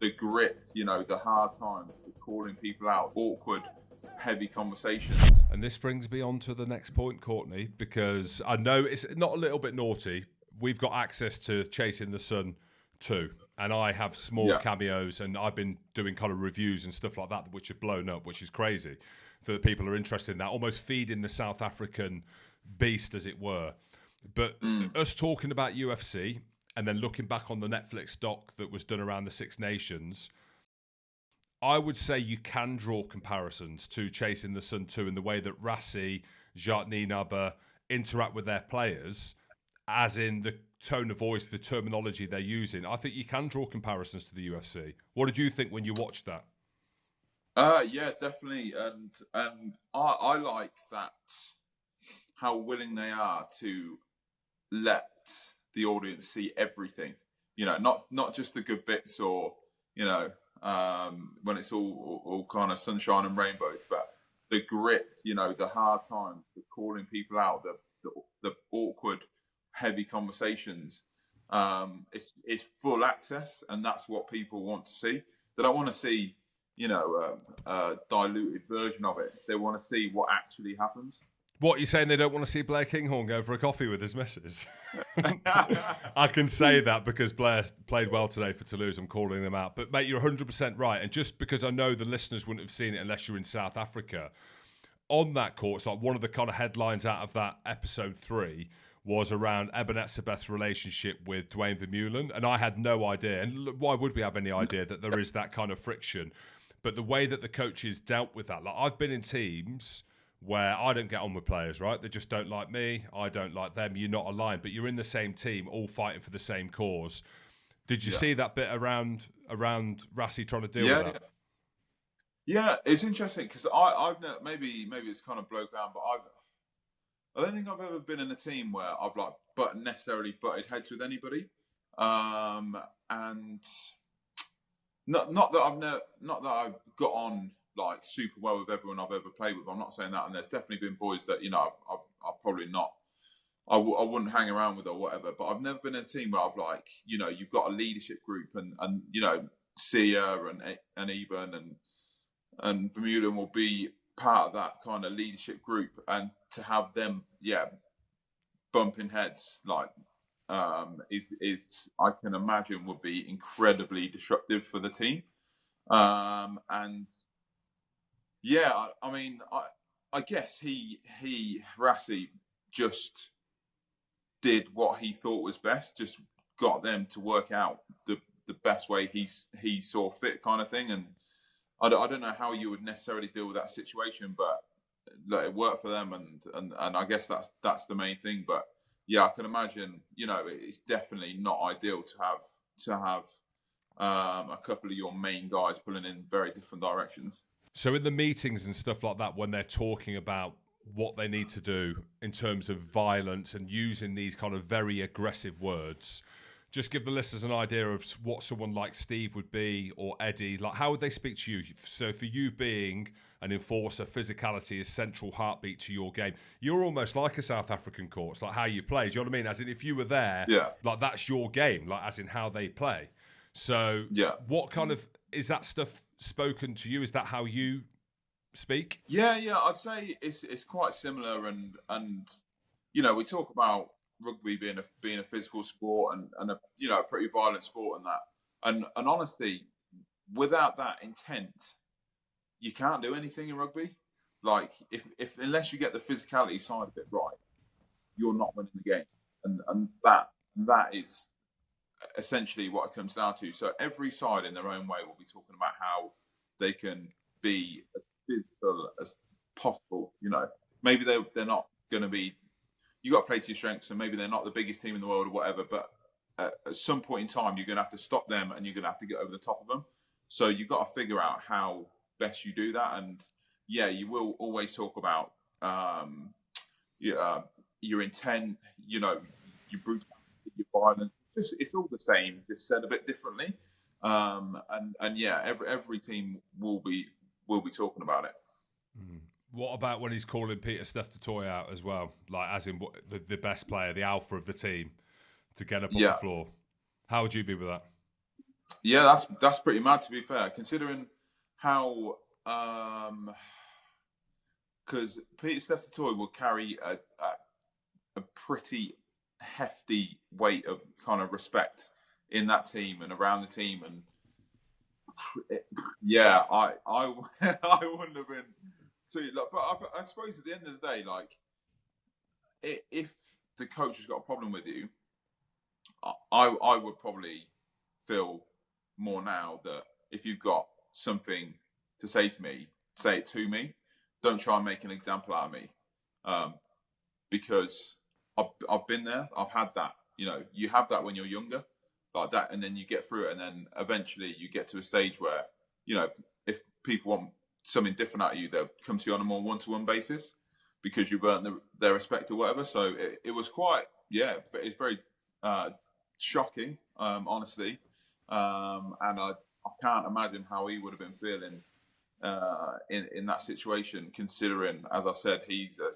the grit, the hard times, the calling people out, awkward, heavy conversations. And this brings me on to the next point, Courtney, because I know it's not a little bit naughty. We've got access to Chasing the Sun too, and I have small cameos, and I've been doing kind of reviews and stuff like that, which have blown up, which is crazy for the people who are interested in that, almost feeding the South African beast, as it were. But us talking about UFC and then looking back on the Netflix doc that was done around the Six Nations, I would say you can draw comparisons to Chasing the Sun 2 in the way that Rassie, Jacques Nienaber interact with their players, as in the tone of voice, the terminology they're using. I think you can draw comparisons to the UFC. What did you think when you watched that? Yeah, definitely. And I like that, how willing they are to let the audience see everything. Not just the good bits or, when it's all kind of sunshine and rainbows, but the grit, the hard times, the calling people out, the awkward, heavy conversations. It's full access, and that's what people want to see. They don't want to see, a diluted version of it. They want to see what actually happens. What, you saying they don't want to see Blair Kinghorn go for a coffee with his missus? I can say that because Blair played well today for Toulouse. I'm calling them out. But, mate, you're 100% right. And just because I know the listeners wouldn't have seen it unless you're in South Africa, on that court, it's like one of the kind of headlines out of that episode 3 was around Eben Etzebeth's relationship with Duane Vermeulen. And I had no idea. And why would we have any idea that there is that kind of friction? But the way that the coaches dealt with that, like I've been in teams where I don't get on with players, right? They just don't like me. I don't like them. You're not aligned, but you're in the same team, all fighting for the same cause. Did you see that bit around Rassie trying to deal with that? Yeah, it's interesting because I've never, maybe it's kind of broke down, but I don't think I've ever been in a team where I've necessarily butted heads with anybody, and not that I've got on like super well with everyone I've ever played with. I'm not saying that, and there's definitely been boys that I've probably not. I wouldn't hang around with or whatever, but I've never been in a team where I've you've got a leadership group and Sia and Eben and Vermeulen will be part of that kind of leadership group, and to have them bumping heads it's I can imagine would be incredibly disruptive for the team, and. Yeah, I mean, I guess Rassie just did what he thought was best, just got them to work out the best way he saw fit, kind of thing. And I don't know how you would necessarily deal with that situation, but it worked for them, and I guess that's the main thing. But yeah, I can imagine, it's definitely not ideal to have a couple of your main guys pulling in very different directions. So in the meetings and stuff like that, when they're talking about what they need to do in terms of violence and using these kind of very aggressive words, just give the listeners an idea of what someone like Steve would be, or Eddie. Like, how would they speak to you? So for you being an enforcer, physicality is central heartbeat to your game. You're almost like a South African court. It's like how you play. Do you know what I mean? As in, if you were there, like that's your game, like as in how they play. So what kind of, is that stuff spoken to you? Is that how you speak? Yeah, I'd say it's quite similar, and we talk about rugby being a physical sport and a pretty violent sport, and that, and honestly, without that intent, you can't do anything in rugby. Like if unless you get the physicality side of it right, you're not winning the game, and that is essentially what it comes down to. So every side in their own way will be talking about how they can be as physical as possible. Maybe they're not going to be, you got to play to your strengths, and maybe they're not the biggest team in the world or whatever, but at some point in time, you're going to have to stop them and you're going to have to get over the top of them. So you've got to figure out how best you do that. And yeah, you will always talk about your intent, your brutality, your violence. It's all the same, just said a bit differently. And yeah, every team will be talking about it. What about when he's calling Pieter Steph Du Toit out as well, like as in the best player, the alpha of the team, to get up on the floor? How would you be with that? Yeah, that's pretty mad, to be fair, considering how because Pieter Steph Du Toit will carry a pretty hefty weight of kind of respect in that team and around the team, and yeah, I I wouldn't have been too. Like, but I suppose at the end of the day, like if the coach has got a problem with you, I would probably feel more now that if you've got something to say to me, say it to me. Don't try and make an example out of me, because I've been there. I've had that. You know, you have that when you're younger, like that, and then you get through it, and then eventually you get to a stage where, you know, if people want something different out of you, they'll come to you on a more one-to-one basis because you've earned their respect or whatever. So it was quite, yeah, but it's very shocking, honestly, and I can't imagine how he would have been feeling in that situation, considering, as I said, he's a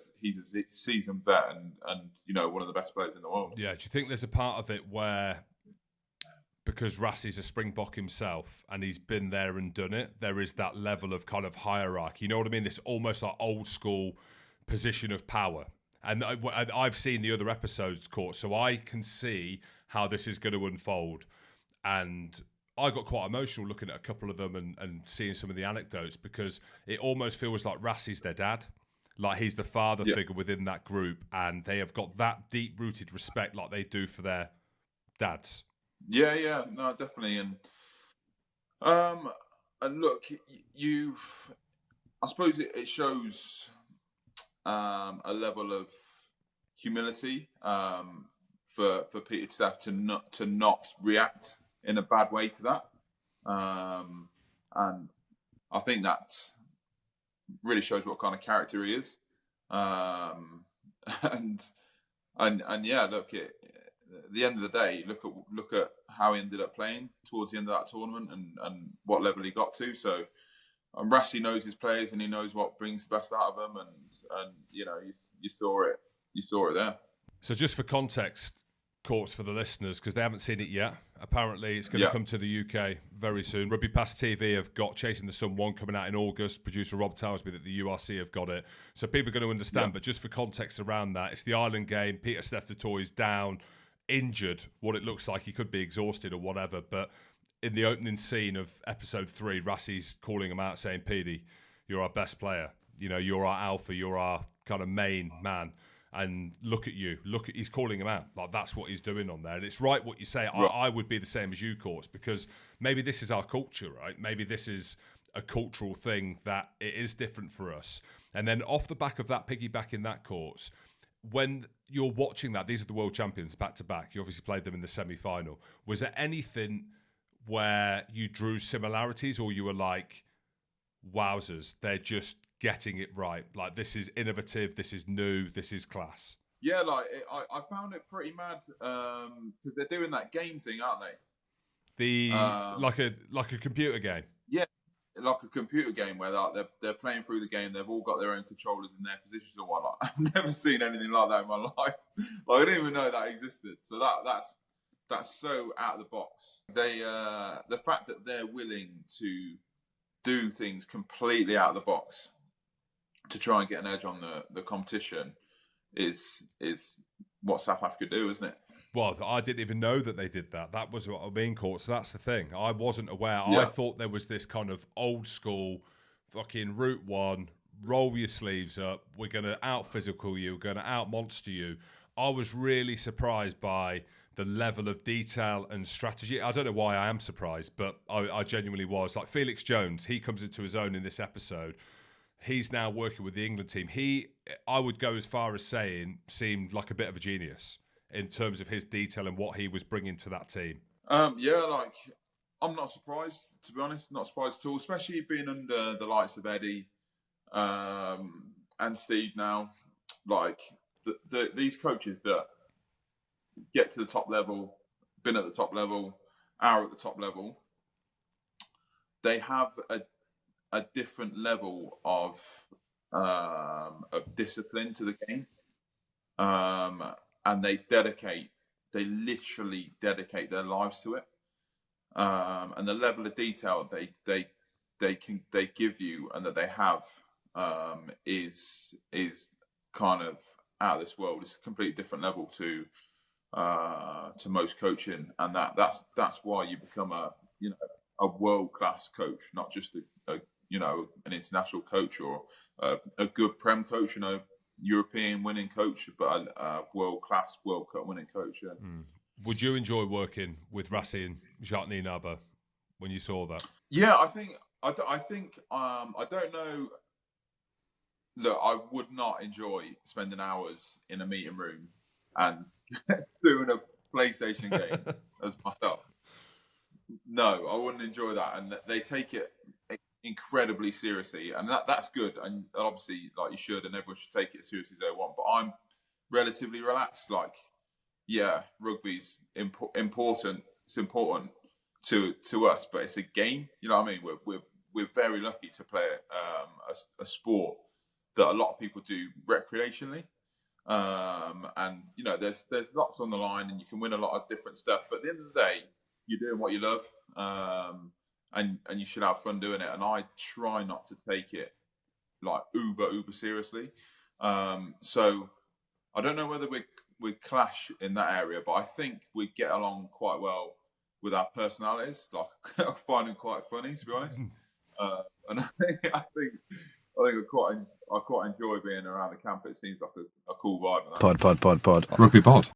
seasoned vet and you know, one of the best players in the world. Yeah, do you think there's a part of it where, because Rassie's a Springbok himself and he's been there and done it, there is that level of kind of hierarchy? You know what I mean? This almost like old school position of power. And I've seen the other episodes, Court, so I can see how this is going to unfold. And I got quite emotional looking at a couple of them and seeing some of the anecdotes, because it almost feels like Rassie's their dad. Like he's the father figure within that group, and they have got that deep-rooted respect like they do for their dads. Yeah, no, definitely. And look, I suppose it shows a level of humility for Pieter Steph to not react in a bad way to that, and I think that really shows what kind of character he is. And yeah, look, at the end of the day, look at how he ended up playing towards the end of that tournament and what level he got to. So Rassie knows his players and he knows what brings the best out of them, and you know, you saw it there. So just for context, Courts, for the listeners, because they haven't seen it yet. Apparently, it's going to come to the UK very soon. Rugby Pass TV have got Chasing the Sun 1 coming out in August. Producer Rob tells me that the URC have got it. So people are going to understand, but just for context around that, it's the Ireland game. Pieter Steph Du Toit is down, injured, what it looks like. He could be exhausted or whatever. But in the opening scene of episode 3, Rassie's calling him out saying, Petey, you're our best player. You know, you're our alpha. You're our kind of main man. And look at you. He's calling him out. Like, that's what he's doing on there. And it's right what you say. Right. I would be the same as you, Courts, because maybe this is our culture, right? Maybe this is a cultural thing that it is different for us. And then off the back of that, piggybacking that, Courts, when you're watching that, these are the world champions back to back. You obviously played them in the semi-final. Was there anything where you drew similarities, or you were like, wowzers, they're just getting it right? Like, this is innovative, this is new, this is class. Yeah, like I found it pretty mad because they're doing that game thing, aren't they? Like a computer game. Yeah, like a computer game where they're playing through the game. They've all got their own controllers in their positions and whatnot. I've never seen anything like that in my life. Like, I didn't even know that existed. So that's so out of the box. The fact that they're willing to do things completely out of the box to try and get an edge on the competition is what South Africa do, isn't it? Well, I didn't even know that they did that. That was what I mean, Court. So that's the thing. I wasn't aware. Yeah. I thought there was this kind of old school fucking route one, roll your sleeves up, we're going to out-physical you, we're going to out-monster you. I was really surprised by the level of detail and strategy. I don't know why I am surprised, but I genuinely was. Like Felix Jones, he comes into his own in this episode. He's now working with the England team. I would go as far as saying, seemed like a bit of a genius in terms of his detail and what he was bringing to that team. Yeah, like, I'm not surprised, to be honest. Not surprised at all, especially being under the likes of Eddie and Steve now. Like, these coaches that get to the top level, been at the top level, are at the top level, they have a different level of discipline to the game, and they literally dedicate their lives to it. and the level of detail they give you and that they have is kind of out of this world. It's a completely different level to most coaching, and that's why you become a world class coach, not just an international coach or a good Prem coach, European winning coach, but a world class World Cup winning coach. Yeah. Would you enjoy working with Rassie and Jacques Naba when you saw that? Yeah, I think I don't know. Look, I would not enjoy spending hours in a meeting room and doing a PlayStation game as myself. No, I wouldn't enjoy that. And they take it incredibly seriously, and that's good. And obviously, like, you should, and everyone should take it as seriously as they want. But I'm relatively relaxed. Like, yeah, rugby's important. It's important to us, but it's a game. You know what I mean? We're very lucky to play a sport that a lot of people do recreationally. And there's lots on the line, and you can win a lot of different stuff. But at the end of the day, you're doing what you love, and you should have fun doing it. And I try not to take it like uber seriously. So I don't know whether we clash in that area, but I think we get along quite well with our personalities. Like, I find them quite funny, to be honest. And I think I quite enjoy being around the camp. It seems like a cool vibe. Pod. Rugby pod.